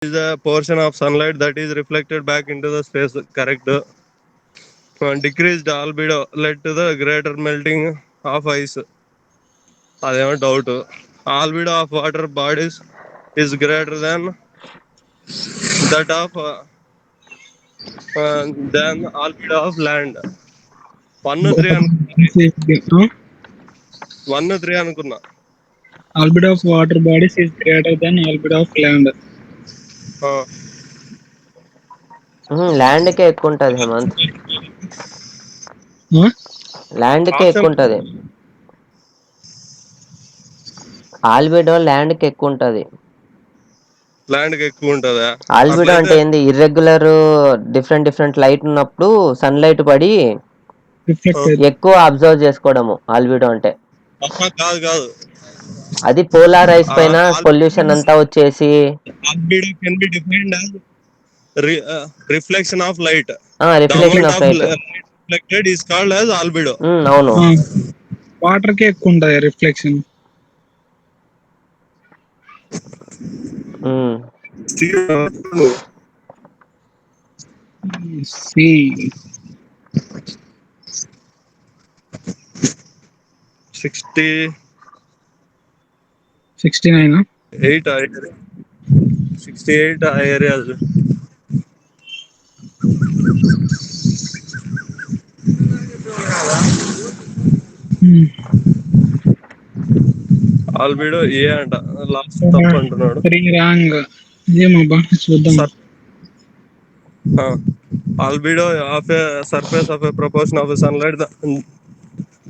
is a portion of sunlight that is reflected back into the space. Correct. Decreased albedo led to the greater melting of ice. అదేమో doubt. Albedo of water bodies is greater that of than albedo of land. 1-3 అనుకున్నా. One three అనుకున్నా. Albedo of water bodies is greater than albedo of land. ల్యాండ్కే ఎక్కువ ఉంటది Hemant. Huh? ల్యాండ్కే option ఎక్కువ ఉంటది. Albedo ల్యాండ్కి ఎక్కువ ఉంటది. ల్యాండ్ కి ఎక్కువ ఉంటదా? ఆల్బిడో అట్లయితే అంటే ఏంది? ఇర్రెగ్యులర్ డిఫరెంట్ లైట్ ఉన్నప్పుడు సన్ లైట్ పడి Reflect it. ఎక్కువ అబ్జర్వ్ చేసుకోవడము ఆల్బిడో అంటే. కాదు కాదు. అది పోలారైజ్ పైన పొల్యూషన్ అంతా వచ్చేసి albedo can be defined as reflection of light. The reflection amount of of light. light reflected is called as albedo. అవును. Water కే ఎక్కువ ఉంటది రిఫ్లెక్షన్. See. 68 69. 68 areas. ఆల్బిడో ఏ అంట. లాస్ట్ తప్పు అంటున్నాడు. 3 wrong. ఏమబ్బా చూద్దాం. Albedo of a surface of a proportion of a sunlight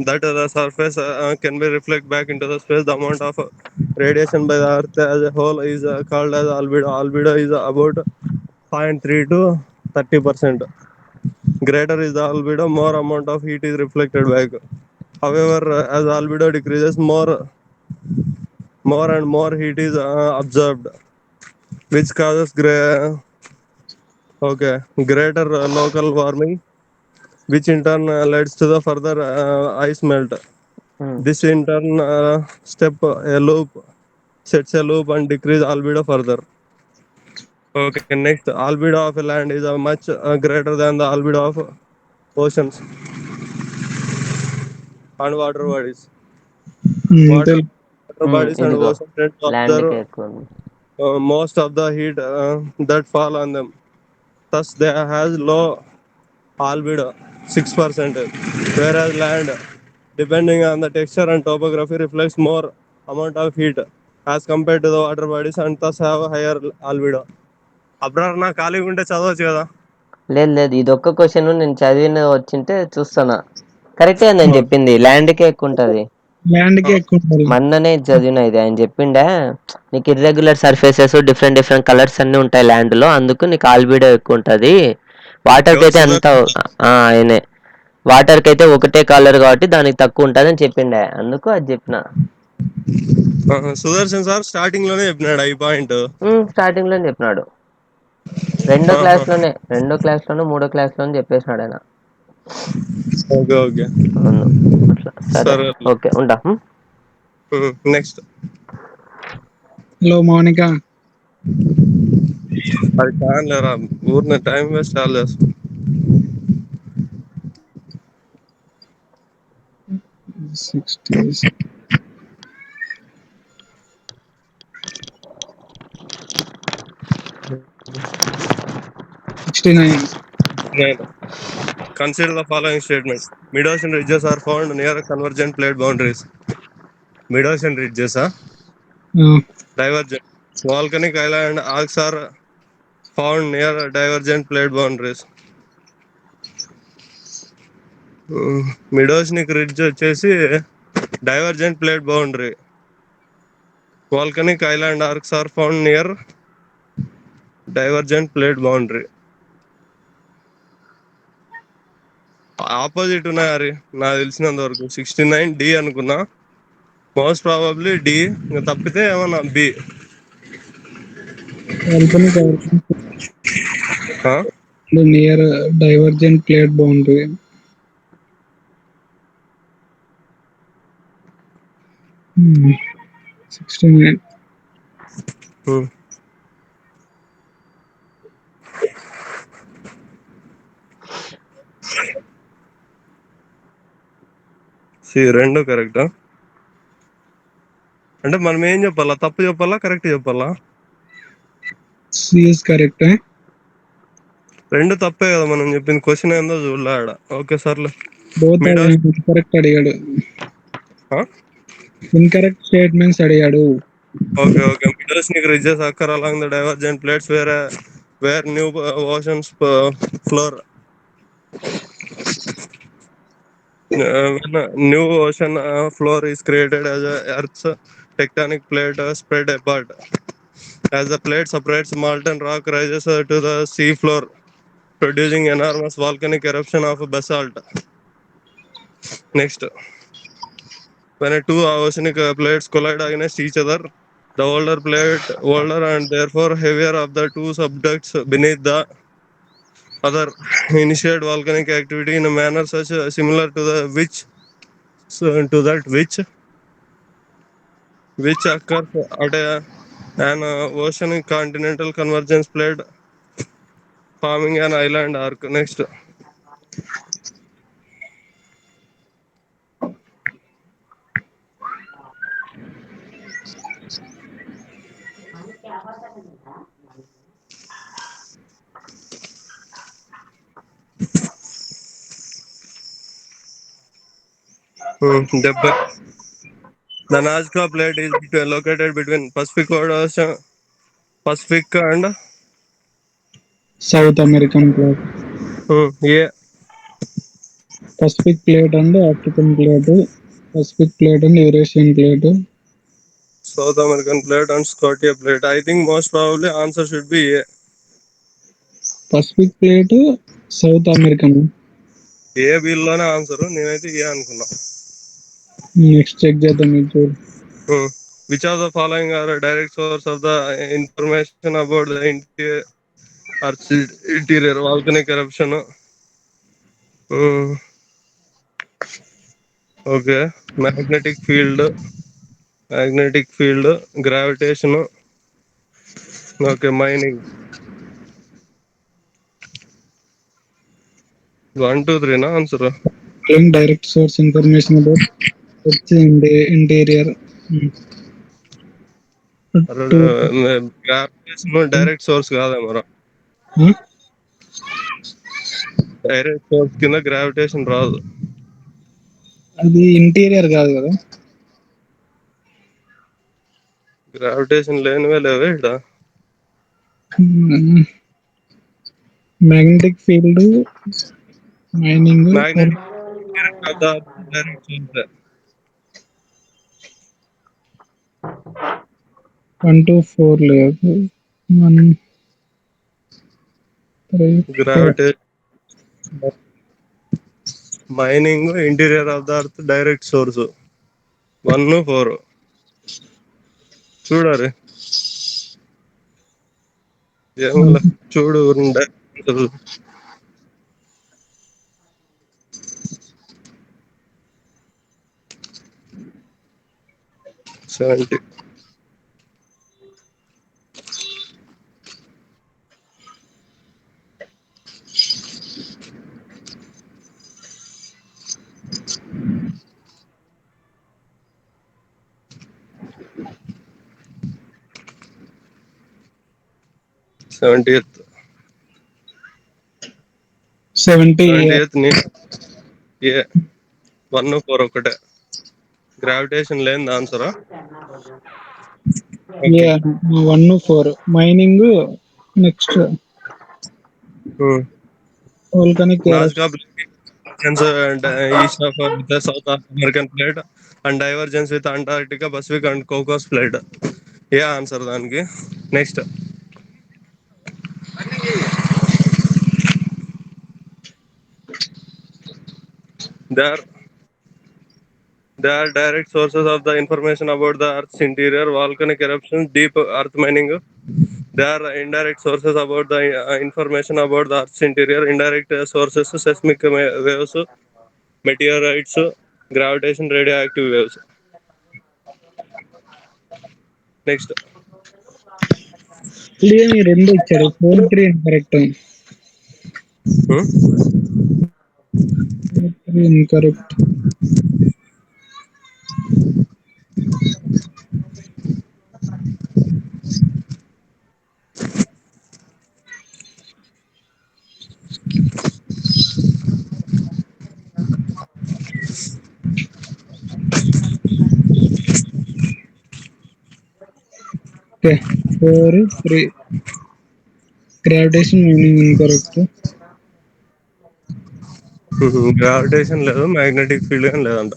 that the surface can be reflected back into the space. The amount of radiation by the earth as a whole is called as albedo. Albedo is about 0.3 to 30%. Greater is the albedo, more amount of heat is reflected back. However, as albedo decreases, more and more heat is absorbed, which causes greater local warming, which in turn leads to the further ice melt. This in turn sets a loop and decrease albedo further. Okay, next, albedo of a land is much greater than the albedo of oceans and water bodies. Water, water bodies and ఇదిగో oceans tend to ల్యాండ్కే absorb ఎక్కువ ఉంది. most of the heat that fall on them. Thus, they has low albedo, 6%, whereas land, depending on the texture and topography, reflects more amount of heat as compared to the water bodies and thus have a higher albedo. Abrar నా ఖాళీగా ఉంటే చదవచ్చు కదా. లేదు ఇది ఒక్క question నేను చదివిన వచ్చింటే చూస్తున్నా. కరెక్టే నేను చెప్పింది. ల్యాండ్కే ఎక్కువ ఉంటది. ల్యాండ్ కే ఎక్కువ ఉంటది. మొన్ననే చదివిన ఇది. ఆయన చెప్పిండే నీకు ఇర్రెగ్యులర్ సర్ఫేసెస్ డిఫరెంట్ కలర్స్ అన్ని ఉంటాయి ల్యాండ్ లో, అందుకు నీకు ఆల్బిడో ఎక్కువ ఉంటది. వాటర్ కి ఎవరు అయితే అంత సుదర్శన్? ఆయనే వాటర్ కి అయితే ఒకటే కలర్ కాబట్టి దానికి తక్కువ ఉంటది అని చెప్పిండే, అందుకు అది చెప్పిన. సుదర్శన్ సార్ స్టార్టింగ్ లోనే చెప్పినాడు ఈ పాయింట్. స్టార్టింగ్ లోనే చెప్పినాడు. రెండో క్లాస్ లోనో మూడో క్లాస్ లోనో చెప్పేసినాడు ఆయన. ఓకే ఓకే అవును. అట్లా సరే, సరే. ఓకే ఉంటా. నెక్స్ట్. హలో మౌనిక. అది కాదులేరా, ఊరిని టైం వేస్ట్ చాలా చేస్తాం. 60. 69. Consider the following statements. Mid-ocean ridges are found near convergent plate boundaries. Mid-ocean ridges are divergent. Volcanic island arcs are found near divergent plate boundaries. Mid oceanic ridge వచ్చేసి divergent plate boundary. Volcanic island arcs are found near divergent plate boundary. Opposite ఉన్నాయి హరి నాకు తెలిసినంత వరకు. 69 D అనుకున్నా, most probably D, ఇంకా తప్పితే ఏమన్నా B. Near divergent plate boundary. C రెండు కరెక్టా? అంటే మనం ఏం చెప్పాలా? తప్పు చెప్పాలా కరెక్ట్ చెప్పాలా? C is correct. రెండు తప్పే కదా మనం చెప్పింది. క్వశ్చన్ ఏందో చూడలే ఆడ. ఓకే సర్లే. బోత్ ఆర్ మిడాస్ కరెక్ట్ అడిగాడు. ఇన్కరెక్ట్ స్టేట్మెంట్స్ అడిగాడు. Okay okay. Mid oceanic ridges occur along the divergent plates where new oceans floor. When a new ocean floor is created as a Earth's tectonic plate spread apart. As the plate separates, molten rock rises to the sea floor, producing enormous volcanic eruption of basalt. Next, when two oceanic plates collide against each other, the older and therefore heavier of the two subducts beneath the other initiate volcanic activity in a manner such similar to the to that which occurs at an oceanic continental convergence plate forming an island arc. Next, the Nazca Plate is located between Pacific and south American plate, A. Pacific plate and African plate, Pacific plate and Eurasian plate. South American Plate and Scotia Plate. I think most probably answer should be A. Pacific plate South American. A బిల్లోనే answer. నేనైతే A అనుకున్నా. Next check చేద్దాం మీకు. Which of the following are a direct source of the information about the Earth's interior? Volcanic eruption. Okay. Magnetic field, gravitation. Okay, mining. 1, 2, 3 na answer. Direct source information about interior. Gravitation direct source కాదా మరో? Direct source కింద gravitation రాదు. అది interior కాదు కదా. Gravitation లేనివే లేవే ఇక్కడ. Magnetic field, mining. Magnetic direct source. 1 to 4 లేదు. 1, 3, 4. Gravitation, mining, interior of the earth direct source. 1, 4 చూడాలి. ఏమో చూడు. 70. సెవెంటీయత్ 1, 4 ఒకటే. గ్రావిటేషన్ లేని ఆన్సరా? 1, 4 mining. Next volcanic Nazca and east of the South American plate and divergence with Antarctica, Pacific and Cocos plate. Yeah, answer దానికి. Next, there they are direct sources of the information about the Earth's interior: volcanic eruptions, deep earth mining. They are indirect sources about the information about the Earth's interior. Indirect sources: seismic waves, meteorites, gravitation, radioactive waves. Next, రెండు ఇచ్చాడు. 4, 3 incorrect. hmm? Incorrect. Okay 4 3 gravitation meaning incorrect. Gravitation లేదు, magnetic field అని లేదంట.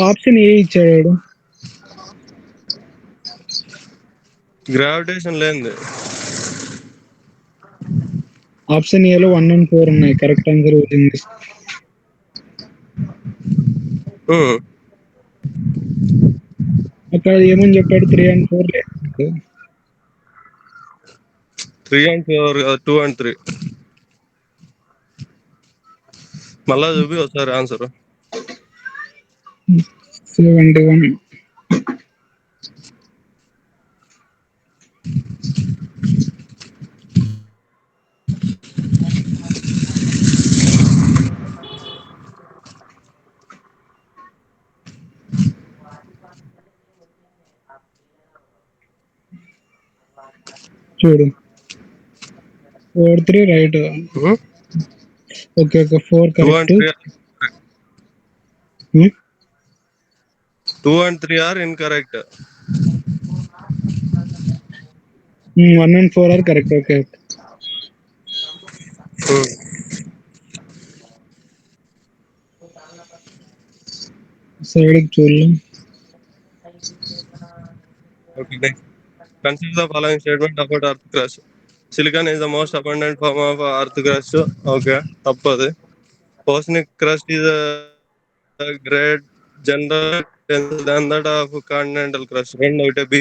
Option A ఇచ్చాడు. Gravitation లేనిది. Option ఏలో 1 and 4 ఉన్నాయి. Correct answer వచ్చింది. అక్కడ ఏమని చెప్పాడు? 3 and 4 లేదు. 3 and 4 కాదు, 2 and 3. మళ్ళా చూపి ఒకసారి ఆన్సర్. 71. చూడు 4 3 right. Okay okay 4 2 and correct. 3 2 and 3 are incorrect. 1 and 4 are correct. Okay side చూడు. Okay, next. Consider the following statement about earth crust. Silicon is the most abundant form of earth crust. Okay, తప్పది. Oceanic crust is a great general denser than that of continental crust. రెండు ఒకటే B.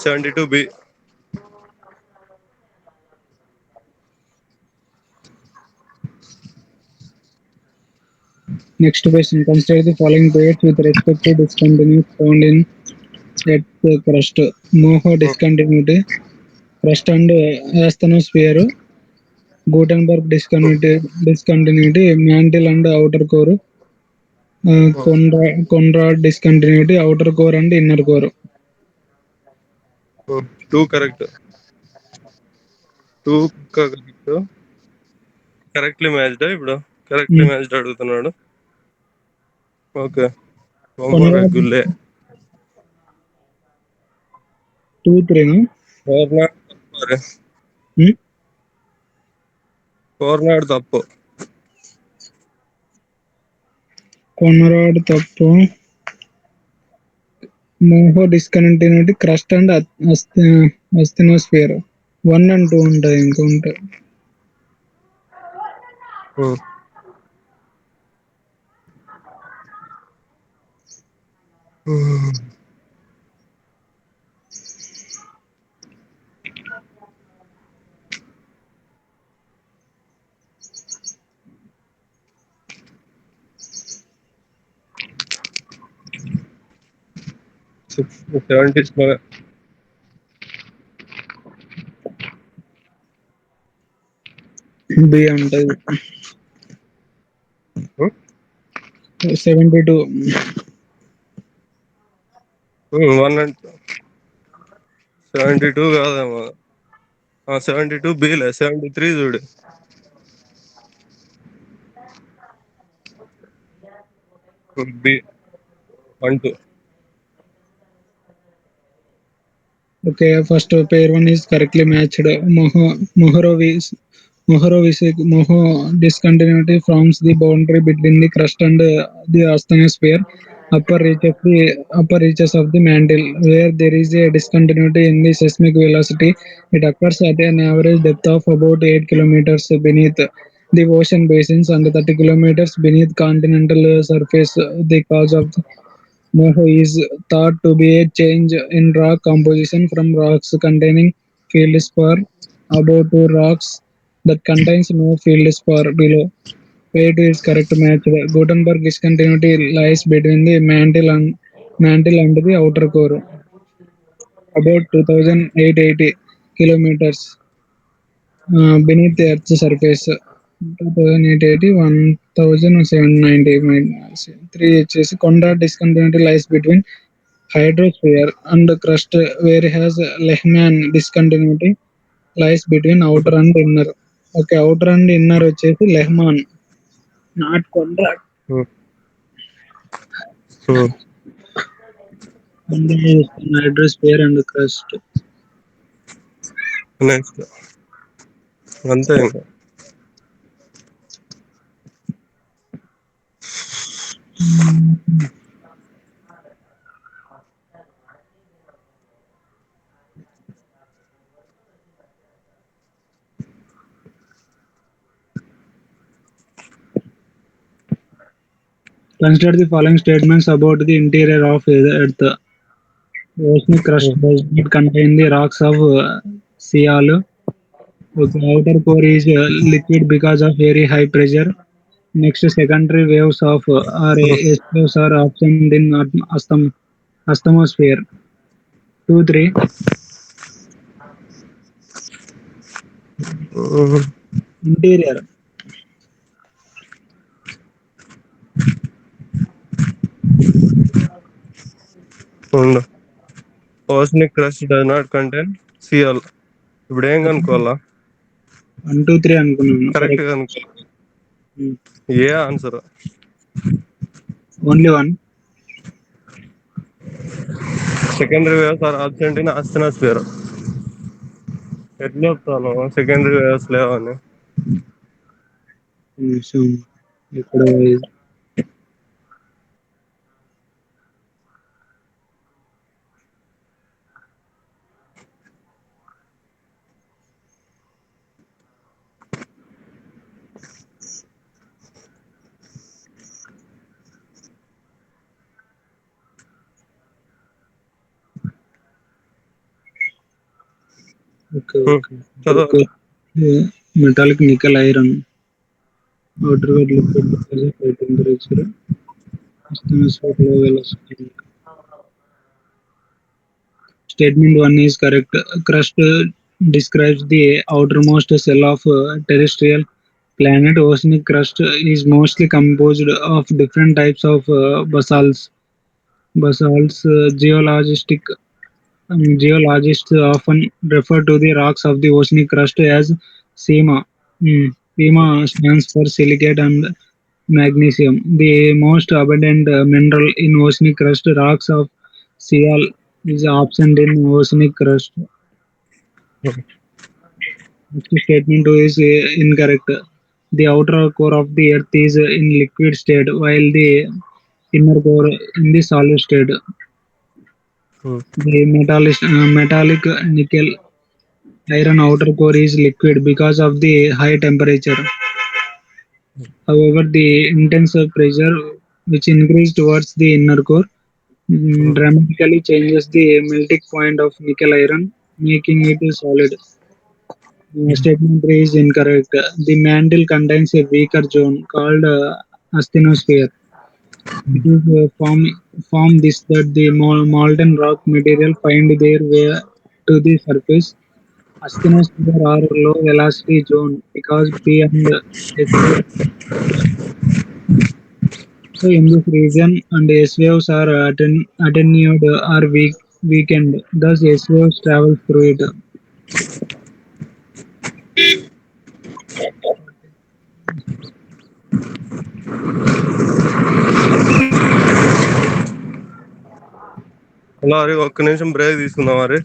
72 B. Next question. Consider the following dates with respect to discontinuity found in Earth crust. Moho discontinuity, crust and asthenosphere, Gutenberg discontinuity, mantle and outer core, Conrad discontinuity, outer core and inner core. 2 correct. 2 correct. Correctly matched ఇప్పుడు. Correctly matched అడుగుతున్నాడు. Okay, Conrad గుల్లే 2 3 కోర్నాడు తప్పు. Conrad తప్పు. Moho discontinuity, crust and asthenosphere. 1 and 2 ఉంటాయి. ఇంకా ఉంటాయి. Hmm. Hmm. 70s B ఉంటుంది. 72. 1 and 72 కాదేమో. 72 బీలే. 73 చూడు. B 1 2. Okay, first pair 1 is correctly matched. Moho discontinuity forms the boundary between the crust and the asthenosphere, upper reaches of the mantle. Where there is a discontinuity in the seismic velocity, it occurs at an average depth of about 8 kilometers beneath the ocean basins and 30 kilometers beneath continental surface. The cause of Moho is thought to be a change in rock composition from rocks containing feldspar above to rocks that contains no feldspar below. Pair 2 is correct match. Gutenberg discontinuity lies between the mantle and the outer core, about 2880 kilometers beneath the Earth's surface. 2080 1790 3 వచ్చేసి కొండ discontinuity lies between hydrosphere and crust, whereas Lehman discontinuity lies between outer and inner. Okay, outer and inner వచ్చేసి లెహ్మాన్, not కొండ. Hydrosphere and crust. Next అంతే ఇంకా. Consider the following statements about the interior of Earth. The oceanic crust does not contain the rocks of Sial. Okay, outer core is liquid because of very high pressure. Next, secondary waves of or S waves are absent in atmosphere. 2, 3. Interior. ఉండు. Oceanic crust does not contain sial. ఇప్పుడు ఏం కనుక్కోవాలా? 1, 2, 3 అనుకున్నాను. Correct correct. కనుక్కో. ఏ answer? Only one. Secondary waves are absent in asthenosphere. ఎట్లా చెప్తాను secondary waves లేవని? ఇక్కడ చదవాలి. Metallic nickel iron outer weight liquid because of high temperature. Low velocity. Statement 1 is correct. Crust describes the outermost shell of terrestrial planet. Oceanic crust is mostly composed of different types of basalts. Geologists often refer to the rocks of the oceanic crust as SEMA. SEMA stands for silicate and magnesium. The most abundant mineral in oceanic crust rocks of Sial is absent in oceanic crust. Next statement 2 is incorrect. The outer core of the Earth is in liquid state, while the inner core in the solid state. The metallic nickel iron outer core is liquid because of the high temperature. However, the intense pressure which increases towards the inner core dramatically changes the melting point of nickel iron, making it solid. Statement 3 is incorrect. The mantle contains a weaker zone called asthenosphere. It is form this that the molten rock material find their way to the surface. Asthenosphere are low velocity zone because P and S waves. So in this region, and S waves are attenuated or weakened. Thus S waves travel through it. Hello Hari, ఒక్క నిమిషం break తీసుకుందాం Hari.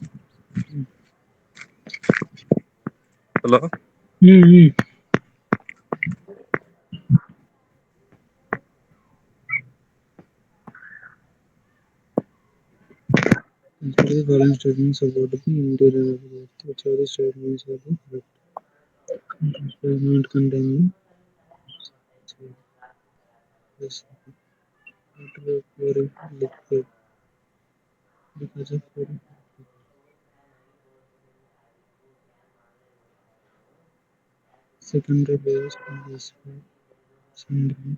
Hello. Consider the following statements about the interior of the Earth. Which of the statements are the correct? It does not contain this water core liquid because of secondary layers in this sending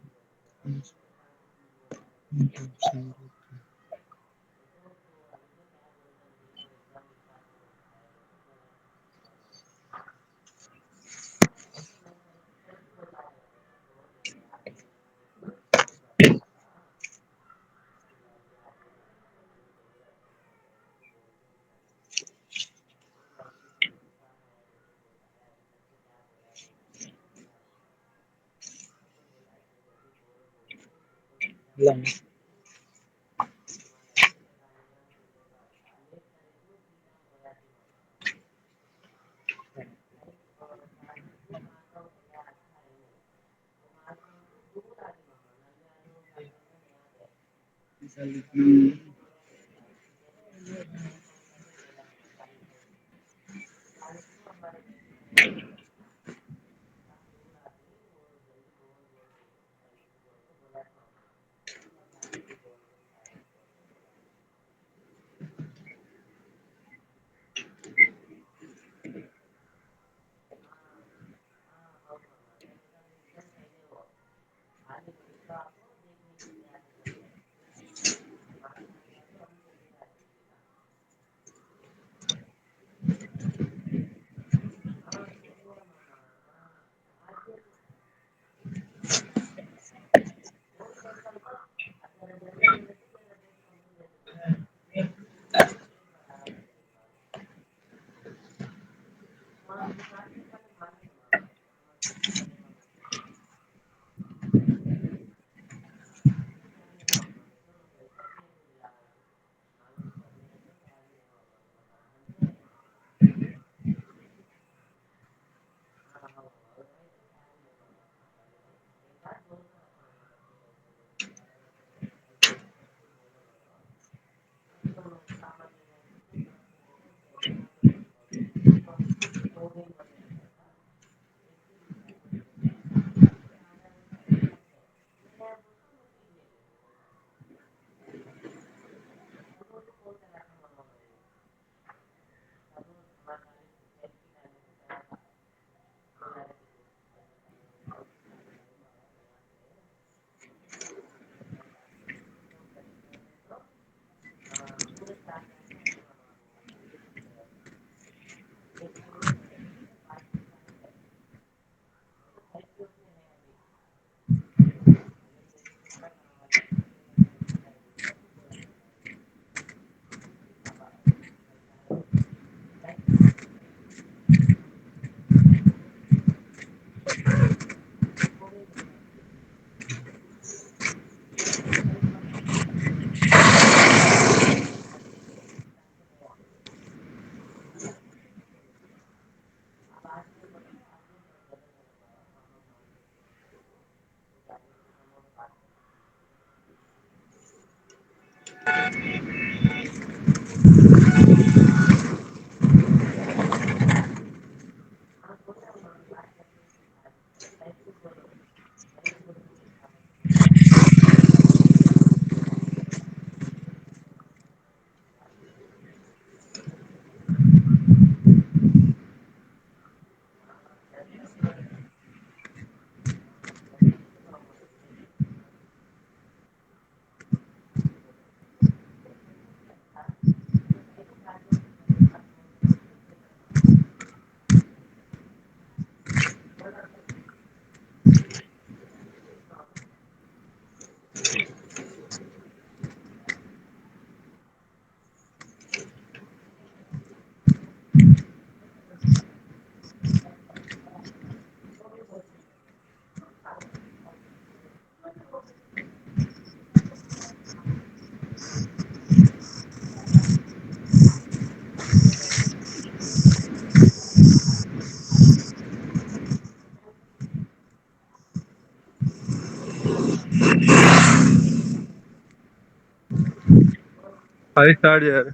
అది start చేయాలి.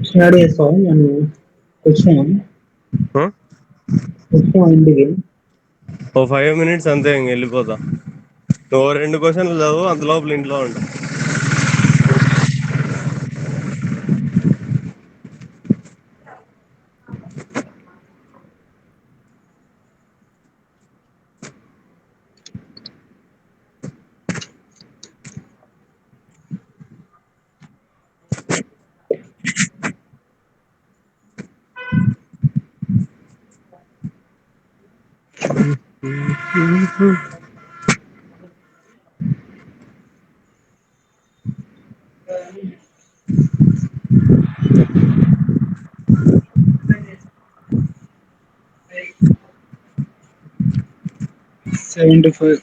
Start చేస్తావా నన్ను వచ్చినా ఆ? వచ్చినా ఇంటికి ఓ 5 minutes అంతే, ఇంక వెళ్ళిపోతా. నువ్వు 2 క్వశ్చన్లు చదువు, అంత లోపల ఇంట్లో ఉండు. Seventy five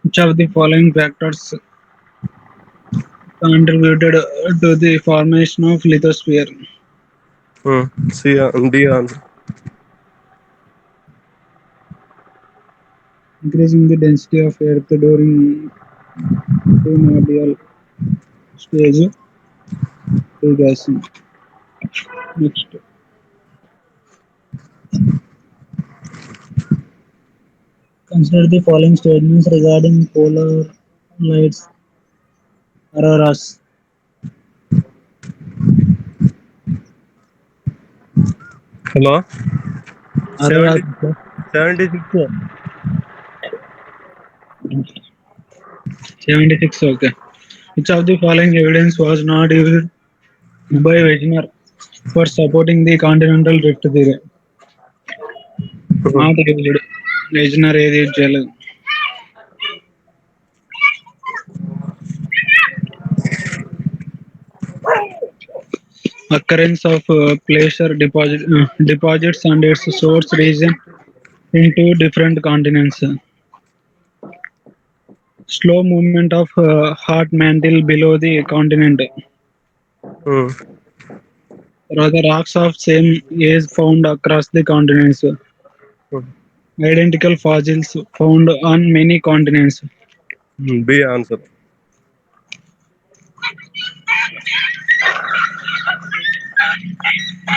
Which of the following factors contributed to the formation of lithosphere? C, D answer. Increasing the density of Earth during primordial stage, degassing. Next, consider the following statements regarding polar lights auroras. Hello. Auroras. 70, 76. 76. Okay. Which of the following evidence was not used by Wegener for supporting the continental drift theory? Not used. Wegener ఏది use చేయలేదు. Occurrence of deposits and its source region in two different continents. Slow movement of hot mantle below the continent. Rather, rocks of same age found across the continents. Identical fossils found on many continents. B answer.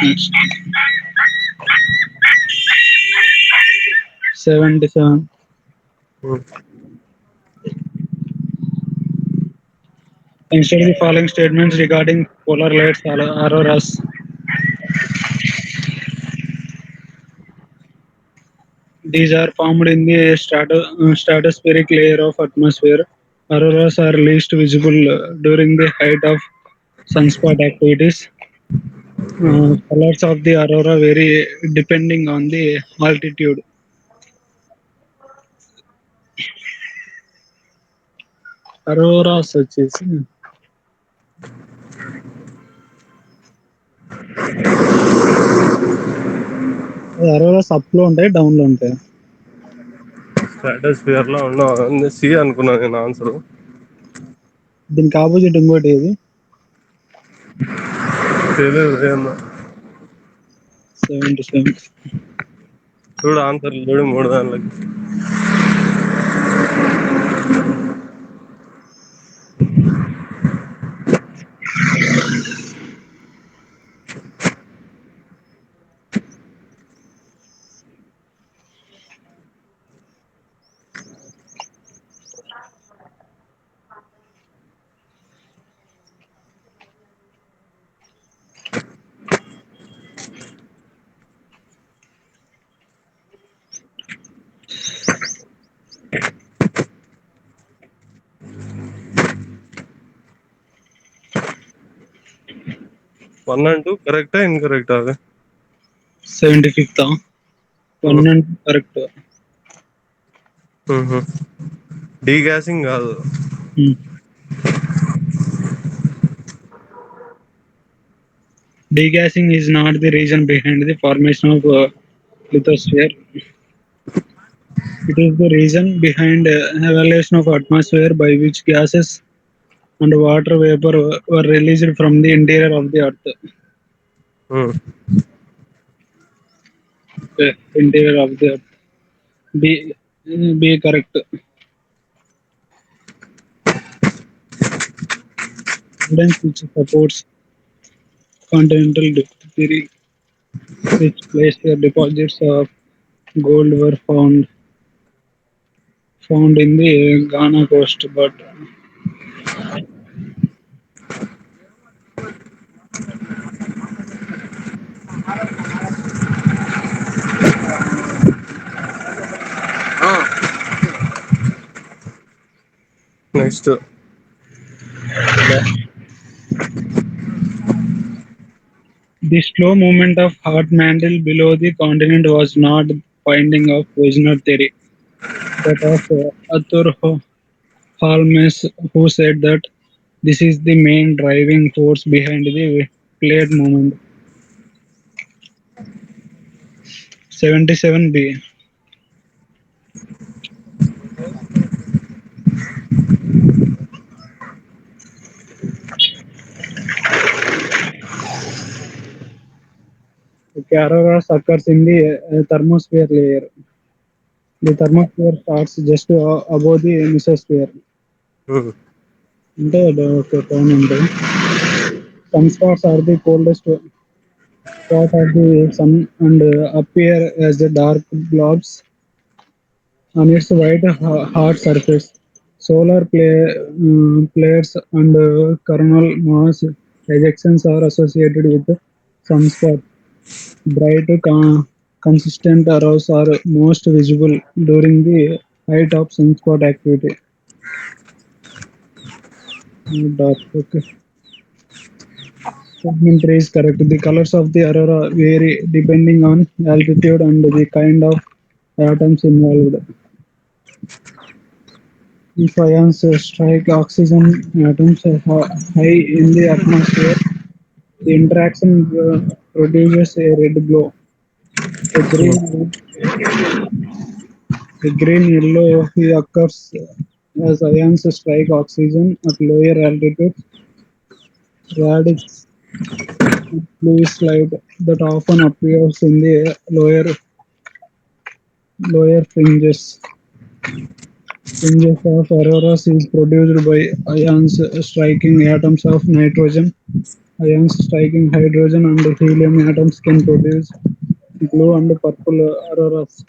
Next, 77. Consider the following statements regarding polar lights auroras. These are formed in the stratospheric layer of atmosphere. Auroras are least visible during the height of sunspot activities. Colors of the aurora vary depending on the altitude. Auroras వచ్చేసి Aurora's up లో ఉంటాయి, down లో ఉంటాయి. Stratosphere లో ఉన్న C అనుకున్నాను నేను answer. దీనికి ఆపోజిట్ ఇంకోటి ఏది? తెలియదు ఏందో. 77. చూడు ఆన్సర్ చూడు మూడు దానిలకి. వన్ అండ్ టూ కరెక్టా ఇన్కరెక్టా? అది 75th. 1 and correct. Degassing కాదు. Degassing is not the reason behind the formation of lithosphere. It is the reason behind evaluation of atmosphere by which gases and water vapor were released from the interior of the earth. Interior of the earth. B correct. Evidence which supports continental drift theory, which glacier deposits of gold were found in the Ghana coast, but next the slow movement of hot mantle below the continent was not the finding of Wegener theory, but of Arthur Holmes, who said that this is the main driving force behind the plate movement. 77B. Auroras occurs in the thermosphere layer. The thermosphere starts just above the mesosphere. అంటే ఒక పైన ఉంటాయి. Sunspots are the coldest spot of the sun and appear as the dark blobs on its white hot surface. Solar flares and coronal mass ejections are associated with sunspots. Bright, consistent arrows are most visible during the height of sunspot activity. Dark. Okay. Commentary is correct. The colors of the aurora vary depending on altitude and the kind of atoms involved. If ions strike oxygen atoms high in the atmosphere, the interaction produces a red glow. A green, a green yellow hue occurs as ions strike oxygen at lower altitudes. Radix bluish light that often appears in the lower fringes of auroras is produced by ions striking atoms of nitrogen. Ions striking hydrogen and helium atoms can produce blue and purple auroras.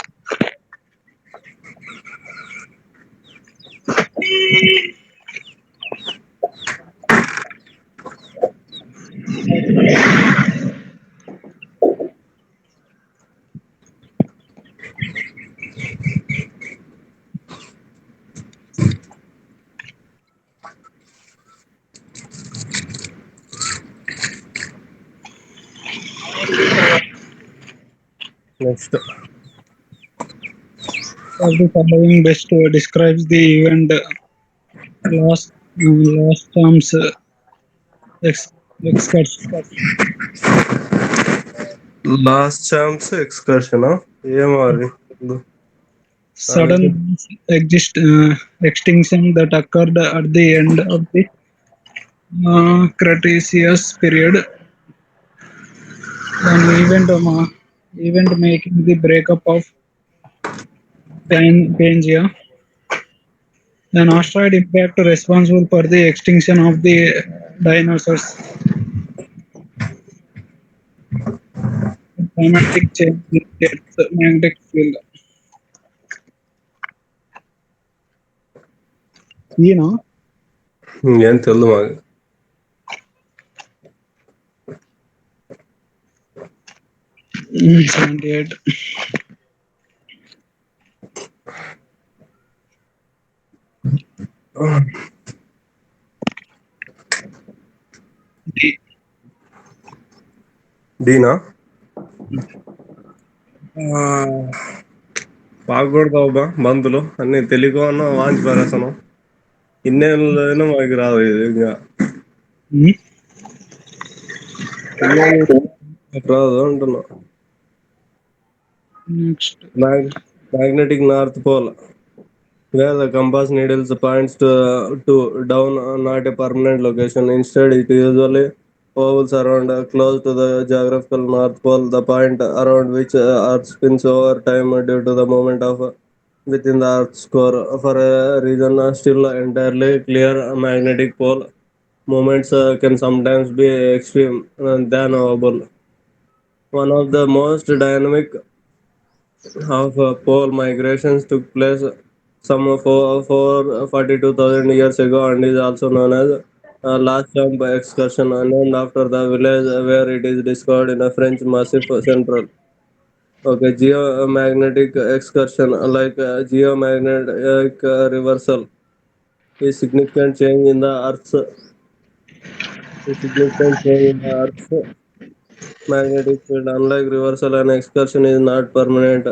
Next. Of the following best describes the event last term's ex- excursion. Last chance excursion ఏమో అది Sudden extinction that occurred at the end of the Cretaceous period, an event making the breakup of Pangea, an asteroid impact responsible for the extinction of the dinosaurs, climatic change in the Earth's magnetic field. You know, ఏం తెలియదు మాకు. 78. D. డీనా బాగకూడదు బా బంతులు అన్ని తెలియకుండా వాంచి పారేస్తాను. ఇన్నేళ్ళైనా మాకు రాదు ఇది ఇంకా Hmm? ఇన్నేళ్ళు రాదు అంటున్నా. Next. Magnetic North Pole, where the compass needles points to down, not a permanent location. Instead, it usually ovals around close to the geographical North Pole, the point around which Earth spins over time due to the moment of within the Earth's core. For a reason still entirely clear, magnetic pole movements can sometimes be extreme than observable. One of the most dynamic of pole migrations took place some 42,000 years ago and is also known as last jump excursion, named after the village where it is discovered in a French Massif Central. Okay, geomagnetic excursion, like geomagnetic reversal, is significant change in the Earth's magnetic field. Unlike reversal, an excursion is not permanent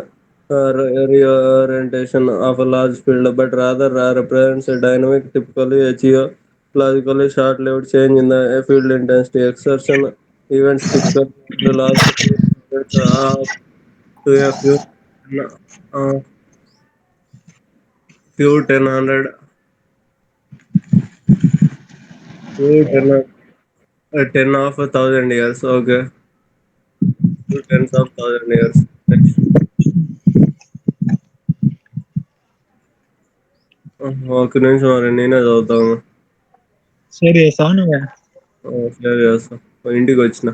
reorientation of a large field, but rather represents a dynamic, typically a geologically short-lived change in the field intensity. Excursion events typically last to a uh, few 10 of 1,000 years. Okay, tens of thousand years. Next. ఒక నిమిషం మరి నేనే చదువుతాను. Share చేస్తావా నువ్వే? Share చేస్తా. ఇంటికి వచ్చిన.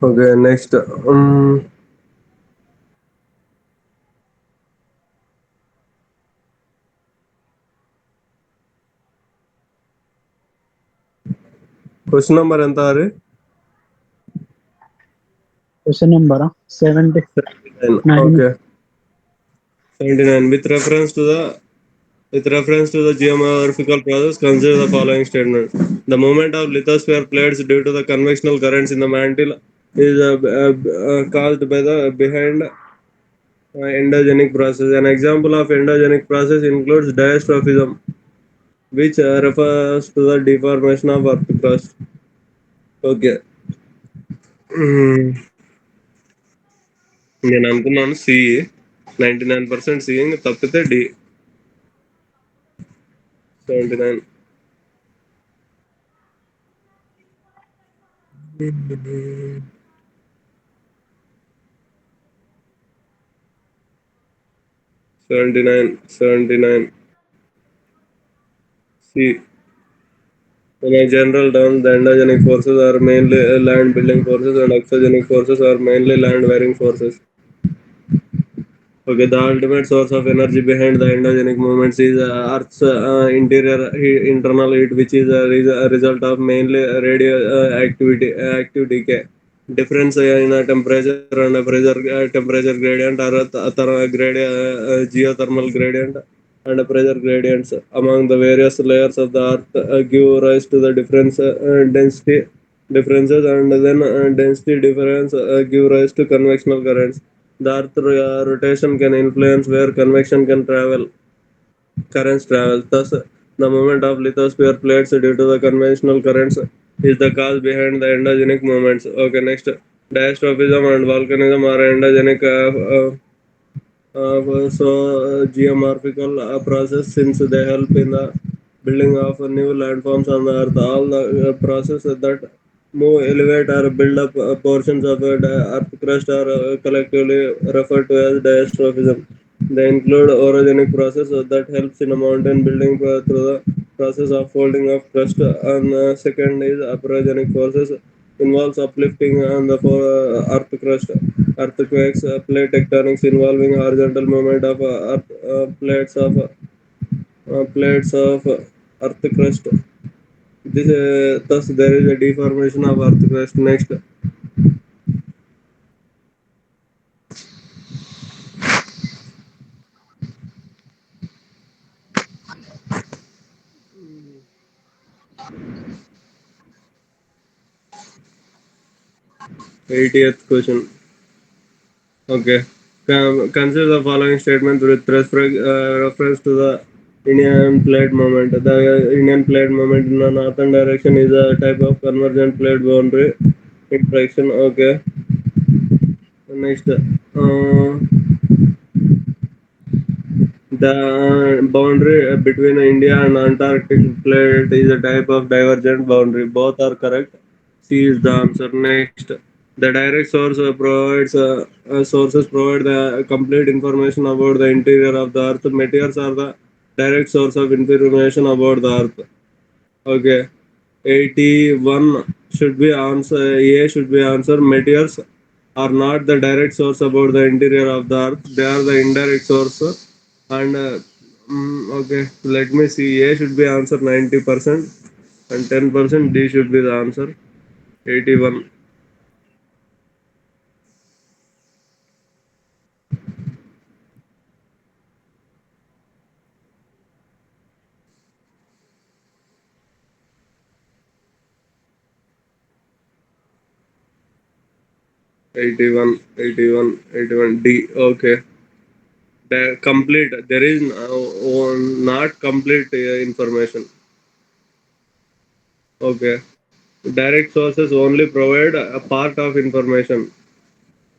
Okay, next. Question number ఎంత Hari? Question number 79. 79. Okay. 79. With reference to the geomorphical process, consider the following statement. The movement of lithosphere plates due to the convectional currents in the mantle is caused by the behind endogenic process. An example of endogenic process includes diastrophism, which refers to the deformation of earth crust. Okay. నేను అనుకున్నాను C. 99% C, తప్పితే D. 79. 79. C. In a general term, the endogenic forces are mainly land building forces and exogenic forces are mainly land wearing forces. Okay, the ultimate source of energy behind the endogenic movements is Earth's internal heat, which is a result of mainly active decay. Difference in temperature and temperature gradient or geothermal gradient and pressure gradients among the various layers of the earth give rise to the density differences, and then density difference give rise to convectional currents. The earth rotation can influence where convection can travel currents travel. Thus, the movement of lithosphere plates due to the conventional currents is the cause behind the endogenic movements. Okay, next. Diastrophism and volcanism are endogenic geomorphical process since they help in the building of new landforms on the earth. All the processes that move, elevate, or build up portions of the earth crust are collectively referred to as diastrophism. They include orogenic process that helps in a mountain building through the process of folding of crust, and second is aperogenic process involves uplifting on the earth crust. Earthquakes, plate tectonics involving horizontal movement of plates of earth crust. Thus there is a deformation of earth crust. Next. 80th question. Okay. Consider the following statement with reference to the Indian plate moment. The Indian plate moment in the northern direction is a type of convergent plate boundary interaction. Okay. Next. The boundary between India and Antarctic plate is a type of divergent boundary. Both are correct. C is the answer. Next, the direct source sources provide the complete information about the interior of the Earth. Meteors are the direct source of information about the Earth. Okay, 81 should be answer. A should be answer. Meteors are not the direct source about the interior of the Earth. They are the indirect source. And okay, let me see. A should be answer 90% and 10% D should be the answer. 81. 81, 81, 81 D. Okay. Complete. There is not complete information. Okay. Direct sources only provide a part of information,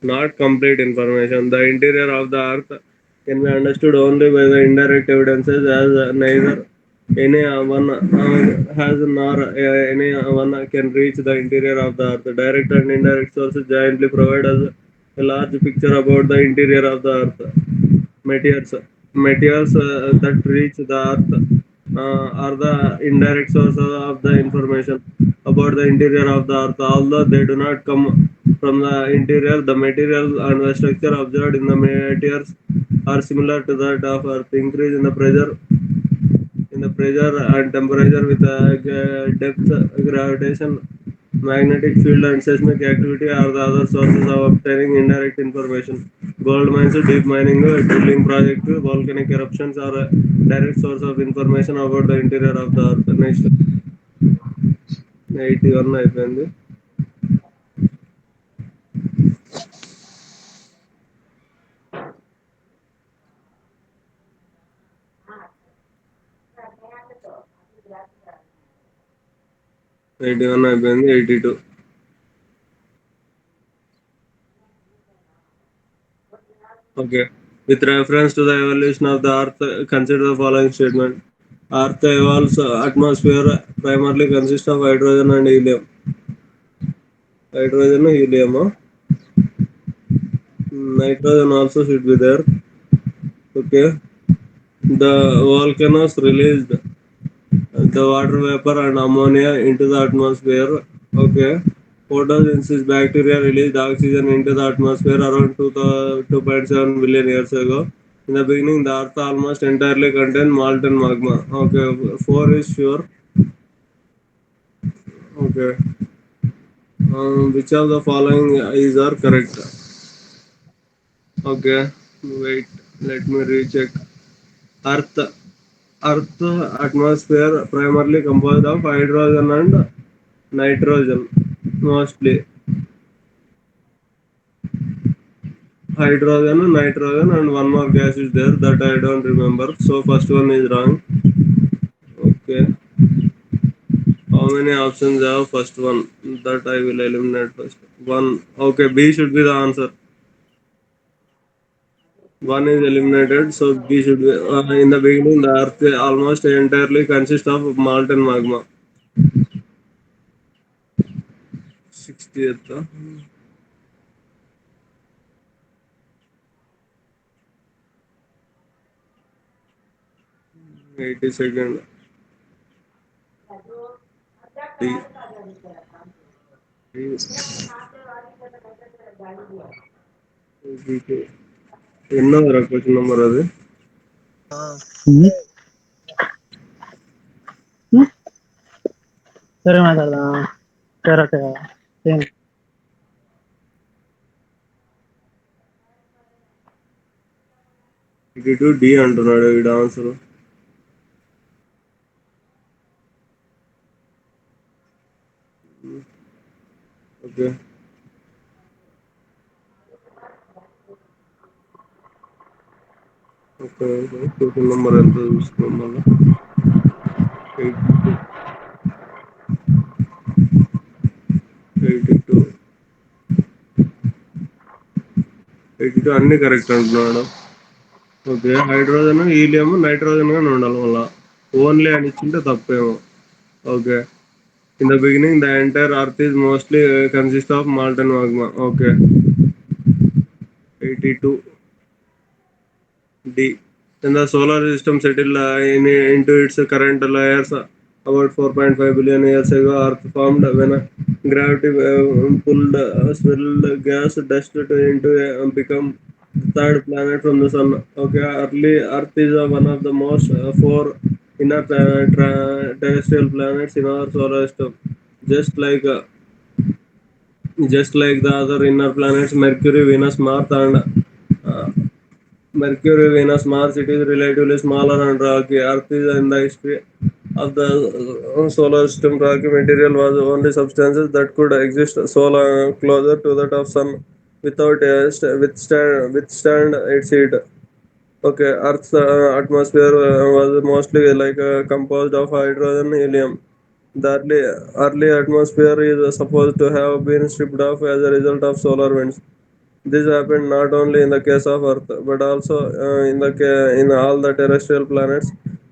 not complete information. The interior of the earth can be understood only by the indirect evidences, as neither any one has nor any one can reach the interior of the earth. Direct and indirect sources jointly provide us a large picture about the interior of the earth. Meteors, meteors that reach the earth are the indirect sources of the information about the interior of the earth. Although they do not come from the interior, the material and the structure observed in the meteors are similar to that of earth. Increase in the pressure and temperature with depth, gravitation, magnetic field, and seismic activity are the other sources of obtaining indirect information. Gold mines, deep mining, drilling projects, volcanic eruptions are a direct source of information about the interior of the earth. Next, 81 అయిపోయింది. 81 అయిపోయింది. 82. Okay. With reference to the evolution of the Earth, consider the following statement. Earth evolves atmosphere primarily consists of hydrogen and helium. Hydrogen and helium. Nitrogen also should be there. Okay. The volcanoes released the water vapor and ammonia into the atmosphere. Okay. Photosynthesis bacteria released oxygen into the atmosphere around 2.7 billion years ago. In the beginning, the Earth almost entirely contained molten magma. Okay, 4 is sure. Okay. Which of the following is are correct? Okay. Wait. Let me recheck. Earth. Earth atmosphere primarily composed of hydrogen and nitrogen mostly. Hydrogen, nitrogen, and one more gas is there that I don't remember. So first one is wrong. Okay. How many options have first one? That I will eliminate first. One. Okay. B should be the answer. One is eliminated, so B should be. In the beginning, the Earth almost entirely consists of molten magma. 60th. 82nd. D. ఎన్నోదిరా question number అది Hmm? Hmm? సరే మాట్లాడదాం correct 82 D అంటున్నాడు వీడు answer. Okay. Okay. Question number ఎంత చూసుకున్నాం మళ్ళీ. 82. 82. 82 అన్ని కరెక్ట్ అంటున్నాడు. ఓకే. హైడ్రోజన్, హీలియం, నైట్రోజన్ గాని ఉండాలి మళ్ళా. ఓన్లీ అని ఇచ్చింటే తప్పేమో. Okay. In the beginning, the entire Earth is mostly consists of molten magma. Okay. 82 D. Then the solar system settled into its current layers about 4.5 billion years ago. Earth formed when gravity pulled swirled gas dust into become the third planet from the sun. Okay, early Earth is one of the most four inner terrestrial planets in our solar system. Just like uh, just like the other inner planets, Mercury, Venus, Mars, and uh, Mercury, Venus, Mars, it is relatively smaller and rocky. Earth is in the history of the solar system. Rocky material was only substances that could exist so long, closer to that of Sun without withstand its heat. Okay, Earth's atmosphere was mostly composed of hydrogen, helium. The early atmosphere is supposed to have been stripped off as a result of solar winds. This happened not only in the case of Earth, but also in all the terrestrial planets,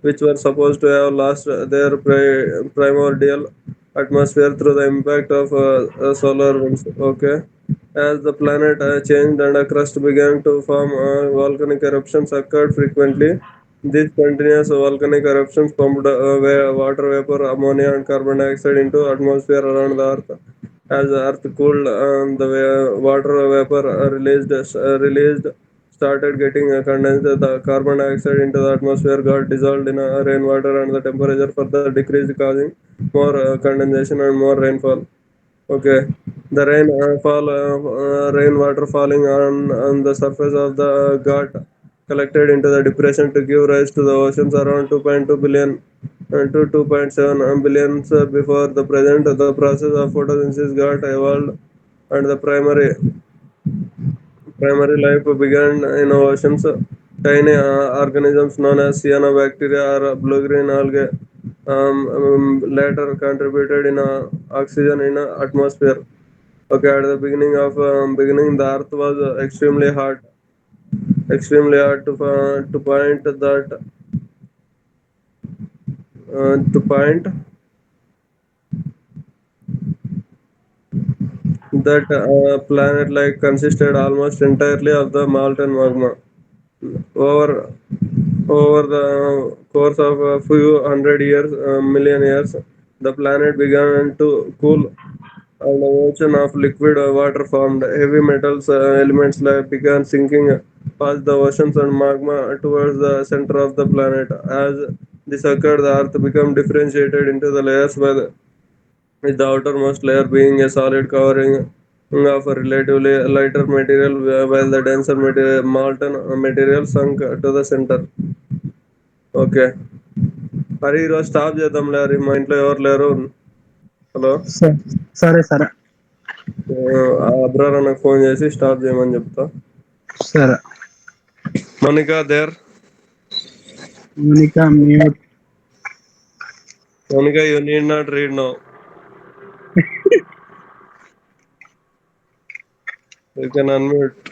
which were supposed to have lost their primordial atmosphere through the impact of solar winds. Okay, as the planet changed and a crust began to form, volcanic eruptions occurred frequently. These continuous volcanic eruptions pumped water vapor, ammonia, and carbon dioxide into atmosphere around the Earth. As the Earth cooled, the water vapor released started getting condensed. The carbon dioxide into the atmosphere got dissolved in rainwater, and the temperature further decreased, causing more condensation and more rainfall. Okay, the rainwater falling on the surface of the got collected into the depression to give rise to the oceans around 2.2 billion to 2.7 billions before the present. The process of photosynthesis got evolved, and the primary life began in oceans. Tiny organisms known as cyanobacteria or blue-green algae later contributed in oxygen in atmosphere. Okay, at the beginning, the Earth was extremely hot to point that to point that planet like consisted almost entirely of the molten magma. Over over the course of a few hundred years, million years, the planet began to cool, and the ocean of liquid water formed. Heavy metals elements began sinking past the oceans and magma towards the center of the planet. As this occurred, the Earth became differentiated into the layers by with the outermost layer being a solid covering of a relatively lighter material, while the denser molten material sunk to the center. Okay. Hari ఈరోజు stop చేద్దాం లేరు, మా ఇంట్లో ఎవరు లేరు. Hello. సరే సరే ఆ అబ్రార్ నాకు ఫోన్ చేసి స్టాప్ చేయమని చెప్తా. సరే. Monica there. Monica mute. Monica you need not read now. You can unmute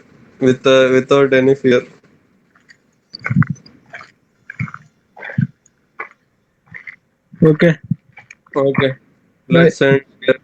without any fear. Okay Okay. Bye. Let's end here.